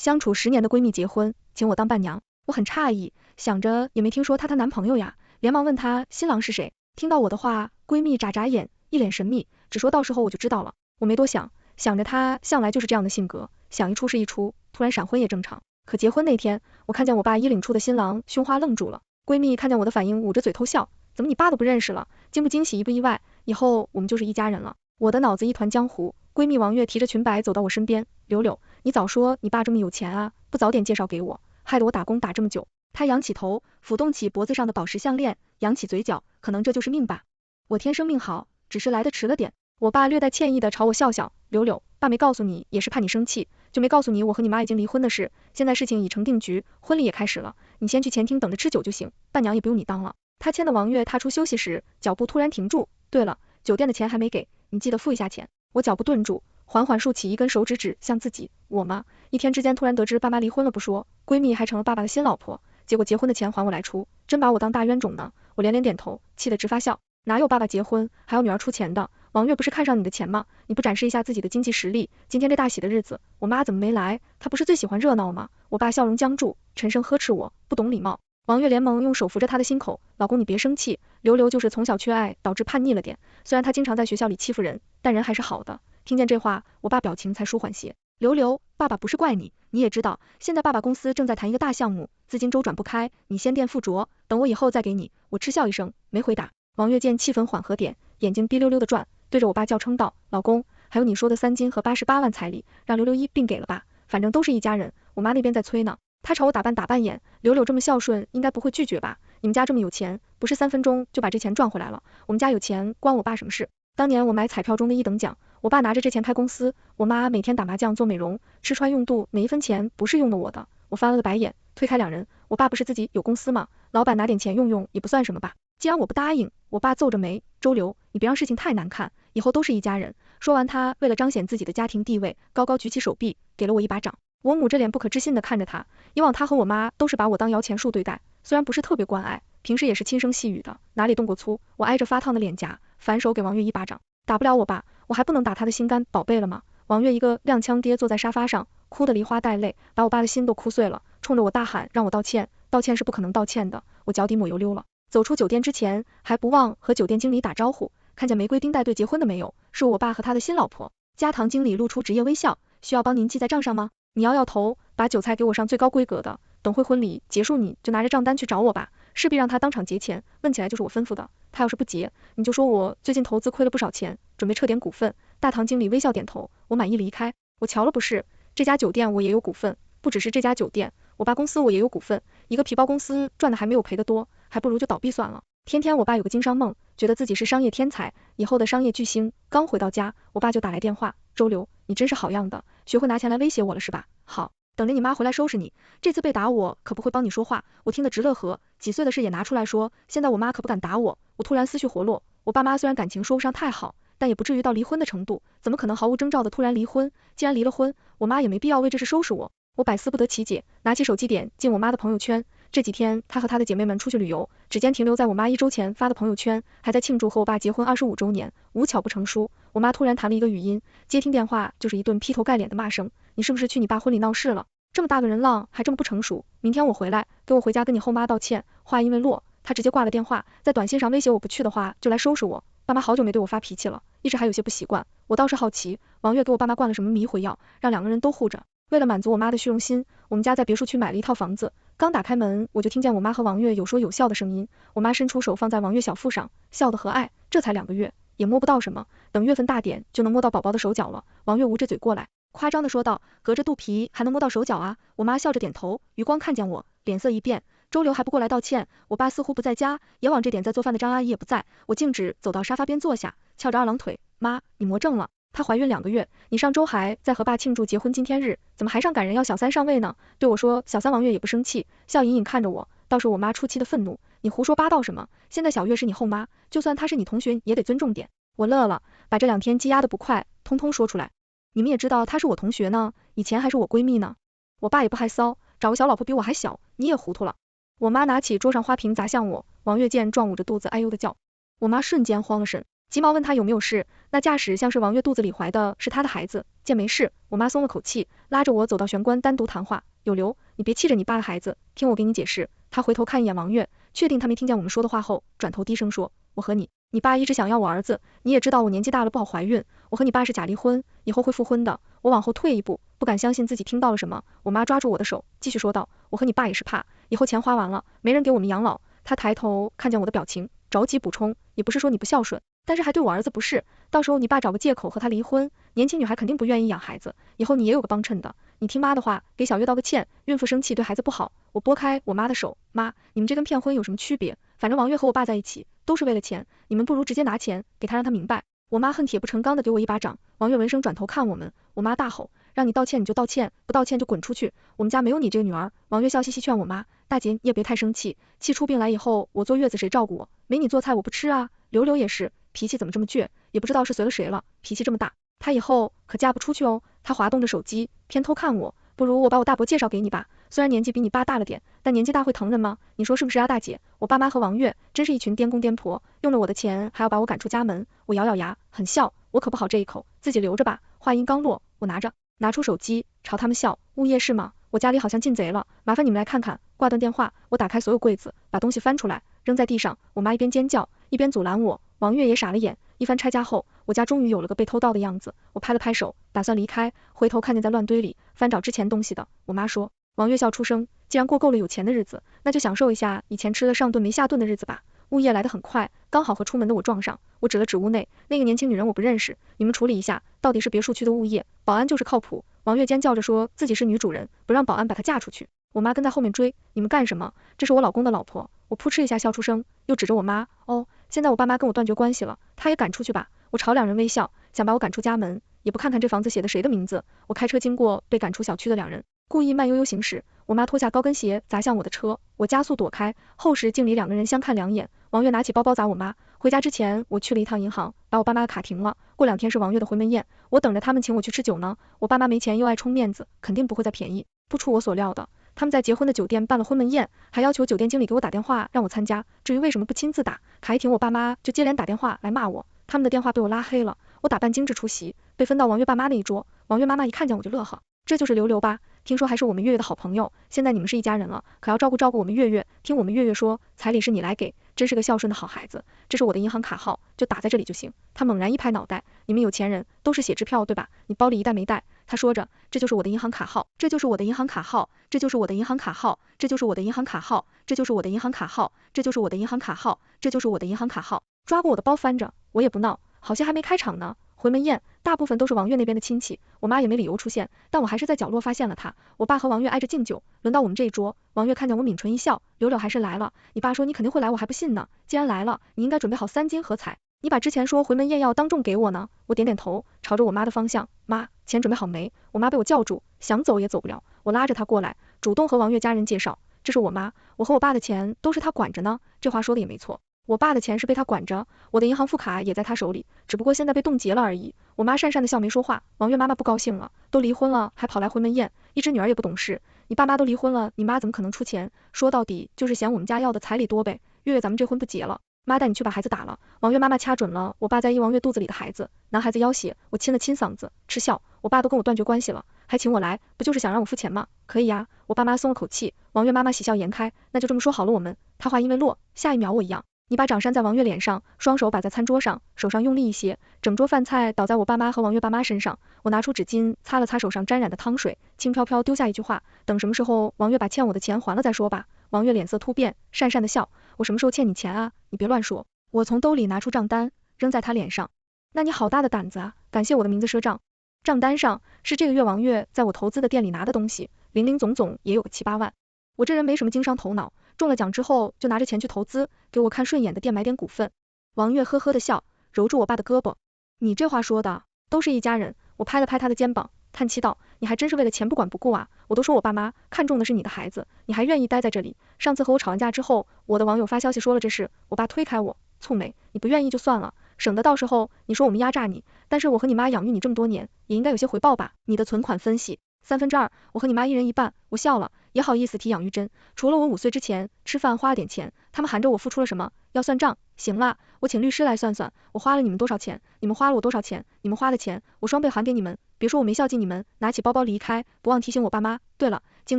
相处10年的闺蜜结婚，请我当伴娘，我很诧异，想着也没听说她男朋友呀，连忙问她新郎是谁。听到我的话，闺蜜眨眨眼，一脸神秘，只说到时候我就知道了。我没多想，想着她向来就是这样的性格，想一出是一出，突然闪婚也正常。可结婚那天，我看见我爸衣领处的新郎，胸花愣住了。闺蜜看见我的反应，捂着嘴偷笑，怎么你爸都不认识了？惊不惊喜，意不意外？以后我们就是一家人了。我的脑子一团浆糊，闺蜜王月提着裙摆走到我身边，柳柳，你早说你爸这么有钱啊，不早点介绍给我，害得我打工打这么久。她仰起头，抚动起脖子上的宝石项链，扬起嘴角，可能这就是命吧。我天生命好，只是来得迟了点。我爸略带歉意的朝我笑笑，柳柳，爸没告诉你也是怕你生气，就没告诉你我和你妈已经离婚的事，现在事情已成定局，婚礼也开始了，你先去前厅等着吃酒就行，伴娘也不用你当了。他牵的王月踏出休息室，脚步突然停住，对了，酒店的钱还没给，你记得付一下钱。我脚步顿住，缓缓竖起一根手指指向自己，我吗？一天之间突然得知爸妈离婚了不说，闺蜜还成了爸爸的新老婆，结果结婚的钱还我来出，真把我当大冤种呢。我连连点头，气得直发笑，哪有爸爸结婚还要女儿出钱的？王月不是看上你的钱吗？你不展示一下自己的经济实力？今天这大喜的日子，我妈怎么没来？她不是最喜欢热闹吗？我爸笑容僵住，沉声呵斥我，不懂礼貌。王月连忙用手扶着他的心口，老公你别生气，刘刘就是从小缺爱，导致叛逆了点，虽然他经常在学校里欺负人，但人还是好的。听见这话，我爸表情才舒缓些。刘刘，爸爸不是怪你，你也知道，现在爸爸公司正在谈一个大项目，资金周转不开，你先垫附着，等我以后再给你。我嗤笑一声，没回答。王月见气氛缓和点，眼睛滴溜溜的转，对着我爸叫称道，老公，还有你说的3金和88万彩礼，让刘刘一并给了吧，反正都是一家人，我妈那边在催呢。他朝我打扮眼，柳柳这么孝顺，应该不会拒绝吧？你们家这么有钱，不是3分钟就把这钱赚回来了？我们家有钱，关我爸什么事？当年我买彩票中的1等奖，我爸拿着这钱开公司，我妈每天打麻将做美容，吃穿用度哪一分钱不是用的我的？我翻了个白眼，推开两人，我爸不是自己有公司吗？老板拿点钱用用也不算什么吧？既然我不答应，我爸皱着眉，周流，你别让事情太难看，以后都是一家人。说完，他为了彰显自己的家庭地位，高高举起手臂，给了我一巴掌。我母着脸不可置信地看着他，以往他和我妈都是把我当摇钱树对待，虽然不是特别关爱，平时也是轻声细语的，哪里动过粗？我挨着发烫的脸颊，反手给王月一巴掌，打不了我爸，我还不能打他的心肝宝贝了吗？王月一个踉跄跌坐在沙发上，哭得梨花带泪，把我爸的心都哭碎了，冲着我大喊让我道歉，道歉是不可能道歉的，我脚底抹油溜了。走出酒店之前，还不忘和酒店经理打招呼，看见玫瑰丁带队结婚的没有？是我爸和他的新老婆。加堂经理露出职业微笑，需要帮您记在账上吗？你摇摇头，把酒菜给我上最高规格的，等会婚礼结束你就拿着账单去找我吧，势必让他当场结钱，问起来就是我吩咐的，他要是不结，你就说我最近投资亏了不少钱，准备撤点股份。大堂经理微笑点头，我满意离开。我瞧了不是，这家酒店我也有股份，不只是这家酒店，我爸公司我也有股份，一个皮包公司赚的还没有赔的多，还不如就倒闭算了。天天我爸有个经商梦，觉得自己是商业天才，以后的商业巨星。刚回到家，我爸就打来电话，周流，你真是好样的，学会拿钱来威胁我了是吧？好，等着你妈回来收拾你，这次被打我可不会帮你说话。我听得直乐呵，几岁的事也拿出来说，现在我妈可不敢打我。我突然思绪活络，我爸妈虽然感情说不上太好，但也不至于到离婚的程度，怎么可能毫无征兆的突然离婚？既然离了婚，我妈也没必要为这事收拾我。我百思不得其解，拿起手机点进我妈的朋友圈，这几天她和她的姐妹们出去旅游，指尖停留在我妈1周前发的朋友圈，还在庆祝和我爸结婚25周年，无巧不成书。我妈突然弹了一个语音，接听电话就是一顿劈头盖脸的骂声，你是不是去你爸婚礼闹事了？这么大个人浪还这么不成熟，明天我回来，给我回家跟你后妈道歉。话音未落，她直接挂了电话，在短信上威胁我不去的话就来收拾我。爸妈好久没对我发脾气了，一直还有些不习惯。我倒是好奇，王月给我爸妈灌了什么迷魂药，让2个人都护着。为了满足我妈的虚荣心，我们家在别墅区买了一套房子，刚打开门我就听见我妈和王月有说有笑的声音，我妈伸出手放在王月小腹上，笑得和蔼。这才2个月，也摸不到什么，等月份大点就能摸到宝宝的手脚了。王月捂着嘴过来，夸张的说道，隔着肚皮还能摸到手脚啊？我妈笑着点头，余光看见我，脸色一变，周流还不过来道歉，我爸似乎不在家，也往这点在做饭的张阿姨也不在，我径直走到沙发边坐下，翘着2郎腿，妈，你魔怔了。她怀孕2个月，你上周还在和爸庆祝结婚纪念日，怎么还上赶人要小三上位呢？对我说小三。王月也不生气，笑隐隐看着我，倒是我妈出奇的愤怒，你胡说八道什么？现在小月是你后妈，就算她是你同学也得尊重点。我乐了，把这2天积压的不快通通说出来。你们也知道她是我同学呢，以前还是我闺蜜呢。我爸也不害臊，找个小老婆比我还小，你也糊涂了。我妈拿起桌上花瓶砸向我，王月见状捂着肚子哎呦的叫，我妈瞬间慌了神，急忙问他有没有事，那架势像是王月肚子里怀的是他的孩子。见没事，我妈松了口气，拉着我走到玄关单独谈话。有留，你别气着你爸的孩子，听我给你解释。他回头看一眼王月，确定他没听见我们说的话后，转头低声说，我和你爸一直想要我儿子，你也知道我年纪大了不好怀孕，我和你爸是假离婚，以后会复婚的。我往后退一步，不敢相信自己听到了什么。我妈抓住我的手，继续说道，我和你爸也是怕，以后钱花完了，没人给我们养老。他抬头看见我的表情，着急补充，也不是说你不孝顺，但是还对我儿子不是，到时候你爸找个借口和他离婚，年轻女孩肯定不愿意养孩子，以后你也有个帮衬的。你听妈的话，给小月道个歉，孕妇生气对孩子不好。我拨开我妈的手，妈，你们这跟骗婚有什么区别？反正王月和我爸在一起都是为了钱，你们不如直接拿钱给他，让他明白。我妈恨铁不成钢的给我一巴掌，王月闻声转头看我们，我妈大吼，让你道歉你就道歉，不道歉就滚出去，我们家没有你这个女儿。王月笑嘻嘻劝我妈，大姐你也别太生气，气出病来以后我坐月子谁照顾我？没你做菜我不吃啊。柳柳也是，脾气怎么这么倔，也不知道是随了谁了，脾气这么大，她以后可嫁不出去哦。她滑动着手机，偏偷看我，不如我把我大伯介绍给你吧，虽然年纪比你爸大了点，但年纪大会疼人吗？你说是不是啊大姐？我爸妈和王月真是一群颠公颠婆，用了我的钱还要把我赶出家门。我咬咬牙，很笑，我可不好这一口，自己留着吧。话音刚落，我拿出手机朝他们笑，物业是吗？我家里好像进贼了，麻烦你们来看看。挂断电话，我打开所有柜子，把东西翻出来扔在地上，我妈一边尖叫一边阻拦我，王月也傻了眼。一番拆家后，我家终于有了个被偷盗的样子，我拍了拍手，打算离开，回头看见在乱堆里翻找之前东西的，我妈说，王月笑出声，既然过够了有钱的日子，那就享受一下以前吃了上顿没下顿的日子吧。物业来得很快，刚好和出门的我撞上，我指了指屋内，那个年轻女人我不认识，你们处理一下，到底是别墅区的物业，保安就是靠谱。王月尖叫着说自己是女主人，不让保安把她嫁出去。我妈跟在后面追，你们干什么？这是我老公的老婆。我扑哧一下笑出声，又指着我妈，哦，现在我爸妈跟我断绝关系了，她也赶出去吧。我朝两人微笑，想把我赶出家门，也不看看这房子写的谁的名字。我开车经过被赶出小区的两人，故意慢悠悠行驶，我妈脱下高跟鞋砸向我的车，我加速躲开，后视镜里两个人相看两眼。王月拿起包包砸我妈。回家之前我去了一趟银行，把我爸妈的卡停了，过2天是王月的回门宴，我等着他们请我去吃酒呢。我爸妈没钱又爱充面子，肯定不会再便宜。不出我所料的，他们在结婚的酒店办了婚门宴，还要求酒店经理给我打电话让我参加，至于为什么不亲自打，卡一停我爸妈就接连打电话来骂我，他们的电话被我拉黑了。我打扮精致出席，被分到王月爸妈那一桌，王月妈妈一看见我就乐呵，这就是刘刘吧，听说还是我们月月的好朋友，现在你们是一家人了，可要照顾照顾我们月月，听我们月月说，彩礼是你来给，真是个孝顺的好孩子，这是我的银行卡号，就打在这里就行。他猛然一拍脑袋，你们有钱人都是写支票对吧？你包里一袋没带？他说着，这就是我的银行卡号，这就是我的银行卡号，这就是我的银行卡号，这就是我的银行卡号，这就是我的银行卡号，这就是我的银行卡号，这就是我的银行卡号。抓过我的包翻着，我也不闹，好像还没开场呢。回门宴大部分都是王月那边的亲戚，我妈也没理由出现，但我还是在角落发现了她。我爸和王月挨着敬酒，轮到我们这一桌，王月看见我抿唇一笑，柳柳还是来了，你爸说你肯定会来，我还不信呢，既然来了，你应该准备好3斤和彩，你把之前说回门宴要当众给我呢。我点点头，朝着我妈的方向，妈，钱准备好没？我妈被我叫住，想走也走不了，我拉着她过来，主动和王月家人介绍，这是我妈，我和我爸的钱都是她管着呢。这话说的也没错，我爸的钱是被他管着，我的银行副卡也在他手里，只不过现在被冻结了而已。我妈讪讪的笑没说话，王月妈妈不高兴了，都离婚了还跑来回门宴，一只女儿也不懂事，你爸妈都离婚了，你妈怎么可能出钱？说到底就是嫌我们家要的彩礼多呗，月月咱们这婚不结了，妈带你去把孩子打了。王月妈妈掐准了我爸在意王月肚子里的孩子，男孩子要挟，我亲了亲嗓子，嗤笑，我爸都跟我断绝关系了，还请我来，不就是想让我付钱吗？可以呀，我爸妈松了口气。王月妈妈喜笑颜开，那就这么说好了我们。他话音未落，下一秒我一样。一巴掌扇在王月脸上，双手摆在餐桌上，手上用力一些，整桌饭菜倒在我爸妈和王月爸妈身上。我拿出纸巾擦了擦手上沾染的汤水，轻飘飘丢下一句话，等什么时候王月把欠我的钱还了再说吧。王月脸色突变，讪讪的笑，我什么时候欠你钱啊？你别乱说。我从兜里拿出账单，扔在他脸上。那你好大的胆子啊，感谢我的名字赊账。账单上是这个月王月在我投资的店里拿的东西，零零总总也有个7、8万。我这人没什么经商头脑，中了奖之后就拿着钱去投资，给我看顺眼的店买点股份。王月呵呵的笑，揉住我爸的胳膊，你这话说的，都是一家人。我拍了拍他的肩膀，叹气道，你还真是为了钱不管不顾啊，我都说我爸妈看中的是你的孩子，你还愿意待在这里。上次和我吵完架之后，我的网友发消息说了这事，我爸推开我，蹙眉，你不愿意就算了，省得到时候你说我们压榨你，但是我和你妈养育你这么多年，也应该有些回报吧。你的存款分析2/3，我和你妈一人一半。我笑了，也好意思提养育真。除了我5岁之前吃饭花了点钱，他们含着我付出了什么，要算账。行了，我请律师来算算，我花了你们多少钱，你们花了我多少钱，你们花的钱我双倍还给你们。别说我没孝敬你们，拿起包包离开，不忘提醒我爸妈。对了，经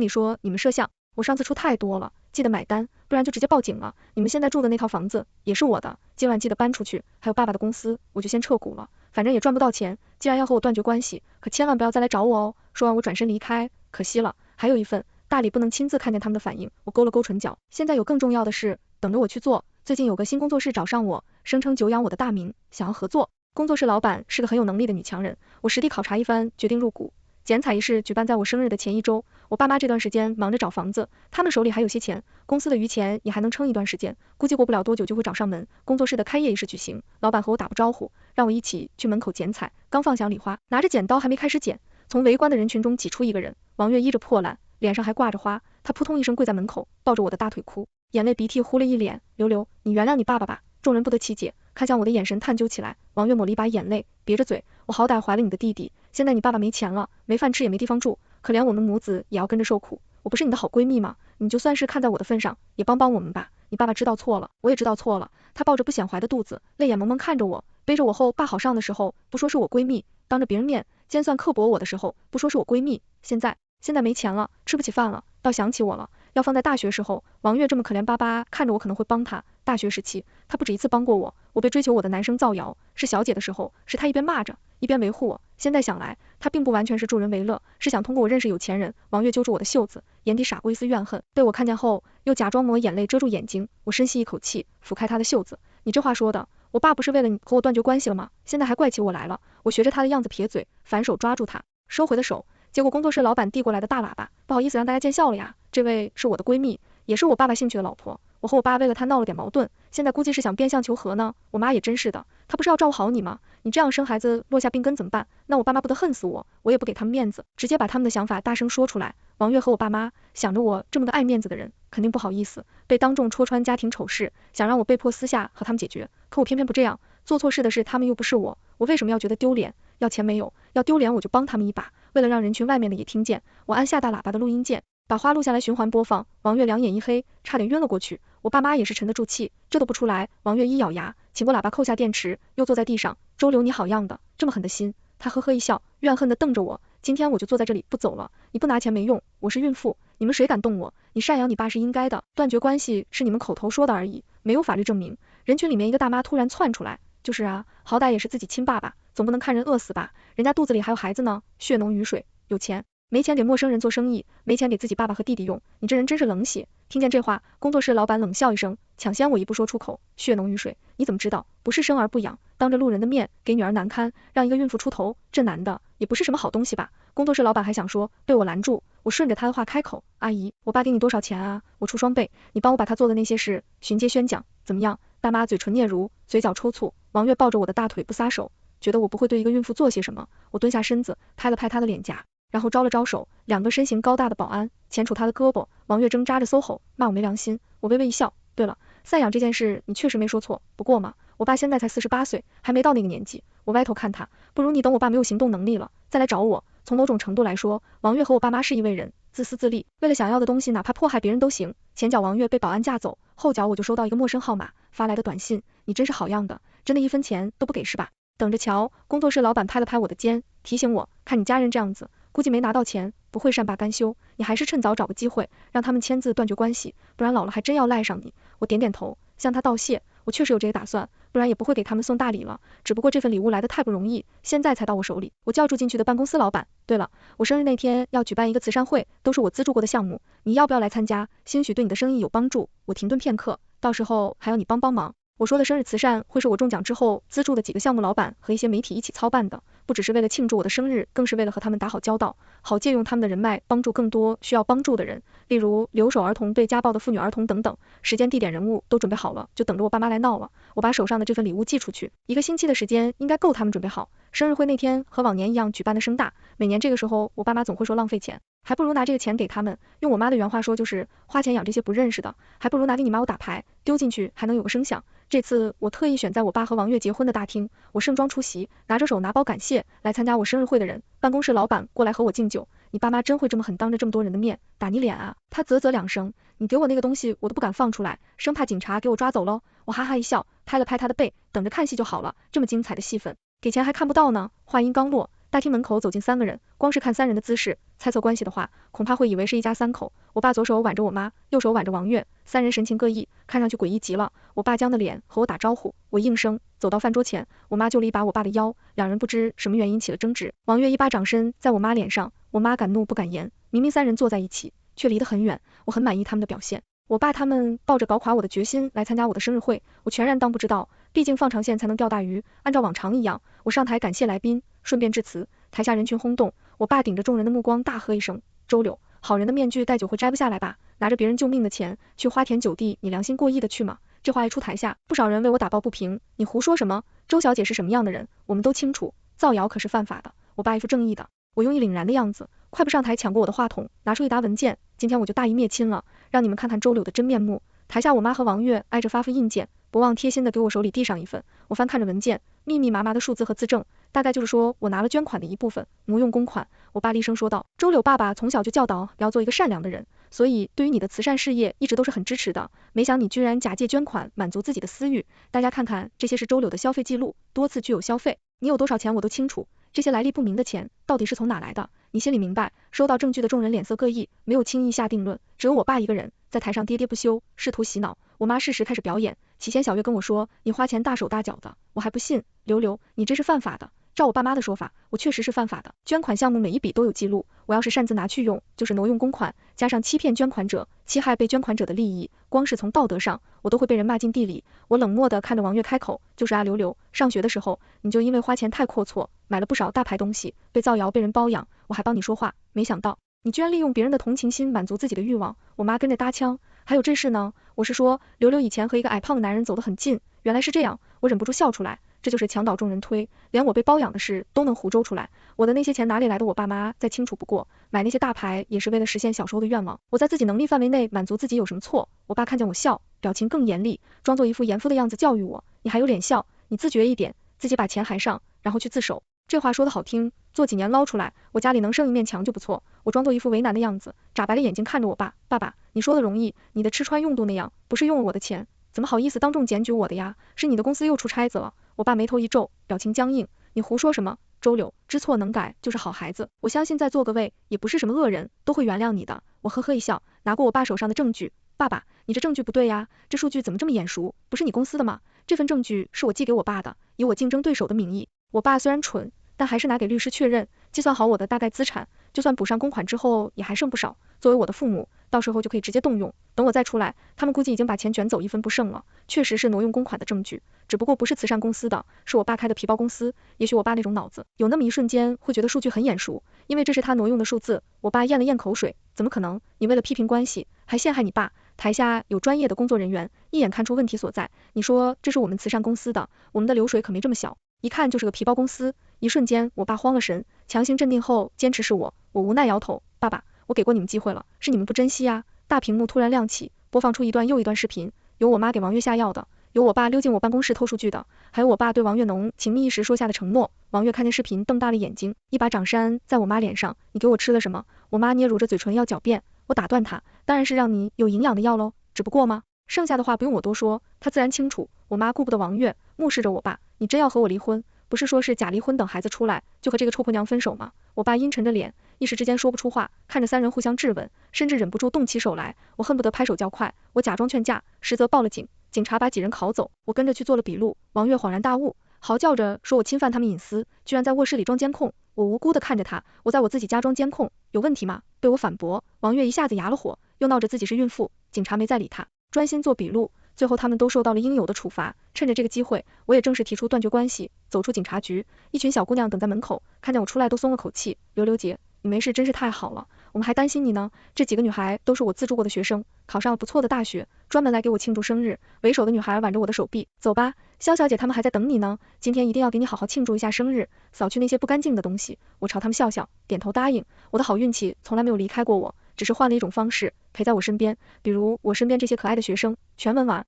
理说你们摄像，我上次出太多了，记得买单，不然就直接报警了。你们现在住的那套房子也是我的，今晚记得搬出去，还有爸爸的公司，我就先撤股了，反正也赚不到钱，既然要和我断绝关系，可千万不要再来找我哦。说完我转身离开，可惜了，还有一份大礼不能亲自看见他们的反应，我勾了勾唇角。现在有更重要的事等着我去做，最近有个新工作室找上我，声称久仰我的大名，想要合作。工作室老板是个很有能力的女强人，我实地考察一番，决定入股。剪彩仪式举办在我生日的前1周，我爸妈这段时间忙着找房子，他们手里还有些钱，公司的余钱也还能撑一段时间，估计过不了多久就会找上门。工作室的开业仪式举行，老板和我打不招呼，让我一起去门口剪彩。刚放响礼花，拿着剪刀还没开始剪，从围观的人群中挤出一个人，王月衣着破烂，脸上还挂着花，他扑通一声跪在门口，抱着我的大腿哭，眼泪鼻涕糊了一脸。刘刘，你原谅你爸爸吧。众人不得其解，看向我的眼神探究起来。王月抹了一把眼泪，瘪着嘴，我好歹怀了你的弟弟，现在你爸爸没钱了，没饭吃也没地方住，可怜我们母子也要跟着受苦。我不是你的好闺蜜吗？你就算是看在我的份上，也帮帮我们吧。你爸爸知道错了，我也知道错了。他抱着不显怀的肚子，泪眼蒙蒙看着我，背着我后爸好上的时候，不说是我闺蜜，当着别人面尖算刻薄我的时候，不说是我闺蜜，现在没钱了，吃不起饭了，倒想起我了。要放在大学时候，王月这么可怜巴巴看着我，可能会帮他。大学时期，他不止一次帮过我，我被追求我的男生造谣是小姐的时候，是他一边骂着一边维护我。现在想来，他并不完全是助人为乐，是想通过我认识有钱人。王月揪住我的袖子，眼底闪过一丝怨恨，被我看见后，又假装抹眼泪遮住眼睛。我深吸一口气，抚开他的袖子，你这话说的，我爸不是为了你和我断绝关系了吗？现在还怪起我来了。我学着他的样子撇嘴，反手抓住他，收回的手，结果工作室老板递过来的大喇叭，不好意思让大家见笑了呀，这位是我的闺蜜，也是我爸爸兴趣的老婆，我和我爸为了她闹了点矛盾，现在估计是想变相求和呢。我妈也真是的，她不是要照顾好你吗？你这样生孩子落下病根怎么办？那我爸妈不得恨死我，我也不给他们面子，直接把他们的想法大声说出来。王月和我爸妈想着我这么个爱面子的人，肯定不好意思被当众戳穿家庭丑事，想让我被迫私下和他们解决，可我偏偏不这样，做错事的是他们又不是我，我为什么要觉得丢脸？要钱没有，要丢脸我就帮他们一把。为了让人群外面的也听见，我按下大喇叭的录音键，把话录下来循环播放。王月两眼一黑，差点晕了过去。我爸妈也是沉得住气，这都不出来。王月一咬牙，请过喇叭扣下电池，又坐在地上。周流你好样的，这么狠的心。他呵呵一笑，怨恨地瞪着我。今天我就坐在这里不走了，你不拿钱没用，我是孕妇，你们谁敢动我？你赡养你爸是应该的，断绝关系是你们口头说的而已，没有法律证明。人群里面一个大妈突然窜出来，就是啊，好歹也是自己亲爸爸，总不能看人饿死吧？人家肚子里还有孩子呢，血浓于水，有钱没钱给陌生人做生意，没钱给自己爸爸和弟弟用，你这人真是冷血。听见这话，工作室老板冷笑一声，抢先我一步说出口，血浓于水，你怎么知道？不是生而不养，当着路人的面给女儿难堪，让一个孕妇出头，这男的也不是什么好东西吧？工作室老板还想说，被我拦住，我顺着他的话开口，阿姨，我爸给你多少钱啊？我出双倍，你帮我把他做的那些事循街宣讲，怎么样？大妈嘴唇嗫嚅，嘴角抽搐。王月抱着我的大腿不撒手，觉得我不会对一个孕妇做些什么。我蹲下身子，拍了拍她的脸颊，然后招了招手，两个身形高大的保安牵住她的胳膊。王月挣扎着 SOHO， 骂我没良心。我微微一笑，对了，赡养这件事你确实没说错，不过嘛，我爸现在才48岁，还没到那个年纪。我歪头看他，不如你等我爸没有行动能力了再来找我。从某种程度来说，王月和我爸妈是一类人，自私自利，为了想要的东西哪怕迫害别人都行。前脚王月被保安架走，后脚我就收到一个陌生号码发来的短信，你真是好样的，真的一分钱都不给是吧？等着瞧。工作室老板拍了拍我的肩，提醒我，看你家人这样子，估计没拿到钱，不会善罢甘休，你还是趁早找个机会让他们签字断绝关系，不然老了还真要赖上你。我点点头，向他道谢，我确实有这个打算，不然也不会给他们送大礼了，只不过这份礼物来得太不容易，现在才到我手里。我叫住进去的办公司老板，对了，我生日那天要举办一个慈善会，都是我资助过的项目，你要不要来参加？兴许对你的生意有帮助。我停顿片刻，到时候还要你帮帮忙。我说的生日慈善会是我中奖之后资助的几个项目老板和一些媒体一起操办的，不只是为了庆祝我的生日，更是为了和他们打好交道，好借用他们的人脉帮助更多需要帮助的人，例如留守儿童、被家暴的妇女儿童等等。时间、地点、人物都准备好了，就等着我爸妈来闹了。我把手上的这份礼物寄出去，1个星期的时间应该够他们准备好。生日会那天和往年一样举办的盛大，每年这个时候我爸妈总会说浪费钱，还不如拿这个钱给他们，用我妈的原话说就是花钱养这些不认识的，还不如拿给你妈我打牌，丢进去还能有个声响。这次我特意选在我爸和王月结婚的大厅，我盛装出席，拿着手拿包感谢来参加我生日会的人。办公室老板过来和我敬酒，你爸妈真会这么狠当着这么多人的面打你脸啊？他啧啧两声，你给我那个东西我都不敢放出来，生怕警察给我抓走喽。我哈哈一笑，拍了拍他的背，等着看戏就好了，这么精彩的戏份，给钱还看不到呢。话音刚落，大厅门口走进3个人，光是看3人的姿势，猜测关系的话，恐怕会以为是一家3口。我爸左手挽着我妈，右手挽着王月，3人神情各异，看上去诡异极了。我爸僵的脸和我打招呼，我应声走到饭桌前，我妈救了一把我爸的腰，两人不知什么原因起了争执。王月一巴掌伸在我妈脸上，我妈敢怒不敢言，明明3人坐在一起，却离得很远，我很满意他们的表现。我爸他们抱着搞垮我的决心来参加我的生日会，我全然当不知道，毕竟放长线才能钓大鱼。按照往常一样，我上台感谢来宾，顺便致辞，台下人群轰动，我爸顶着众人的目光大喝一声：周柳，好人的面具戴久会摘不下来吧？拿着别人救命的钱去花田酒地，你良心过意的去吗？这话一出台下，不少人为我打抱不平，你胡说什么？周小姐是什么样的人，我们都清楚，造谣可是犯法的。我爸一副正义的，我用一凛然的样子，快步上台抢过我的话筒，拿出一沓文件，今天我就大义灭亲了，让你们看看周柳的真面目。台下我妈和王月挨着发副印鉴，不忘贴心的给我手里递上一份，我翻看着文件，密密麻麻的数字和字证，大概就是说我拿了捐款的一部分，挪用公款。我爸厉声说道，周柳爸爸从小就教导你要做一个善良的人，所以对于你的慈善事业一直都是很支持的，没想你居然假借捐款满足自己的私欲。大家看看，这些是周柳的消费记录，多次具有消费，你有多少钱我都清楚，这些来历不明的钱到底是从哪来的？你心里明白。收到证据的众人脸色各异，没有轻易下定论，只有我爸一个人在台上喋喋不休，试图洗脑。我妈适时开始表演，起先小月跟我说你花钱大手大脚的，我还不信，柳，你这是犯法的。照我爸妈的说法，我确实是犯法的，捐款项目每一笔都有记录，我要是擅自拿去用，就是挪用公款，加上欺骗捐款者，侵害被捐款者的利益，光是从道德上，我都会被人骂进地里。我冷漠的看着王月开口，就是啊柳，上学的时候，你就因为花钱太阔绰，买了不少大牌东西，被造谣被人包养，我还帮你说话，没想到你居然利用别人的同情心满足自己的欲望。我妈跟着搭腔，还有这事呢？我是说，柳以前和一个矮胖的男人走得很近，原来是这样，我忍不住笑出来。这就是墙倒众人推，连我被包养的事都能胡诌出来。我的那些钱哪里来的？我爸妈再清楚不过，买那些大牌也是为了实现小时候的愿望。我在自己能力范围内满足自己有什么错？我爸看见我笑，表情更严厉，装作一副严父的样子教育我，你还有脸笑？你自觉一点，自己把钱还上，然后去自首。这话说得好听，做几年捞出来，我家里能剩一面墙就不错。我装作一副为难的样子，眨白了眼睛看着我爸，爸爸，你说的容易，你的吃穿用度那样，不是用了我的钱，怎么好意思当众检举我的呀？是你的公司又出差子了。我爸眉头一皱，表情僵硬，你胡说什么？周柳，知错能改就是好孩子，我相信在座各位也不是什么恶人，都会原谅你的。我呵呵一笑，拿过我爸手上的证据，爸爸，你这证据不对呀，这数据怎么这么眼熟？不是你公司的吗？这份证据是我寄给我爸的，以我竞争对手的名义。我爸虽然蠢，但还是拿给律师确认，计算好我的大概资产，就算补上公款之后也还剩不少，作为我的父母，到时候就可以直接动用，等我再出来，他们估计已经把钱卷走一分不剩了。确实是挪用公款的证据，只不过不是慈善公司的，是我爸开的皮包公司。也许我爸那种脑子，有那么一瞬间会觉得数据很眼熟，因为这是他挪用的数字。我爸咽了咽口水，怎么可能？你为了批评关系，还陷害你爸？台下有专业的工作人员，一眼看出问题所在。你说这是我们慈善公司的，我们的流水可没这么小，一看就是个皮包公司。一瞬间，我爸慌了神，强行镇定后，坚持是我无奈摇头，爸爸，我给过你们机会了，是你们不珍惜啊。大屏幕突然亮起，播放出一段又一段视频，有我妈给王月下药的，有我爸溜进我办公室偷数据的，还有我爸对王月浓情蜜意时说下的承诺。王月看见视频瞪大了眼睛，一把掌扇在我妈脸上，你给我吃了什么？我妈捏揉着嘴唇要狡辩，我打断她，当然是让你有营养的药喽，只不过吗？剩下的话不用我多说，她自然清楚。我妈顾不得王月，目视着我爸，你真要和我离婚？不是说是假离婚等孩子出来就和这个臭婆娘分手吗？我爸阴沉着脸，一时之间说不出话，看着3人互相质问，甚至忍不住动起手来。我恨不得拍手叫快，我假装劝架，实则报了警，警察把几人拷走，我跟着去做了笔录。王月恍然大悟，嚎叫着说我侵犯他们隐私，居然在卧室里装监控。我无辜的看着他，我在我自己家装监控，有问题吗？被我反驳，王月一下子哑了火，又闹着自己是孕妇，警察没再理他，专心做笔录。最后他们都受到了应有的处罚，趁着这个机会，我也正式提出断绝关系，走出警察局。一群小姑娘等在门口，看见我出来都松了口气。柳姐，你没事真是太好了，我们还担心你呢。这几个女孩都是我资助过的学生，考上了不错的大学，专门来给我庆祝生日。为首的女孩挽着我的手臂，走吧，肖小姐她们还在等你呢，今天一定要给你好好庆祝一下生日，扫去那些不干净的东西。我朝她们笑笑，点头答应。我的好运气从来没有离开过我，只是换了一种方式陪在我身边，比如我身边这些可爱的学生。全文完。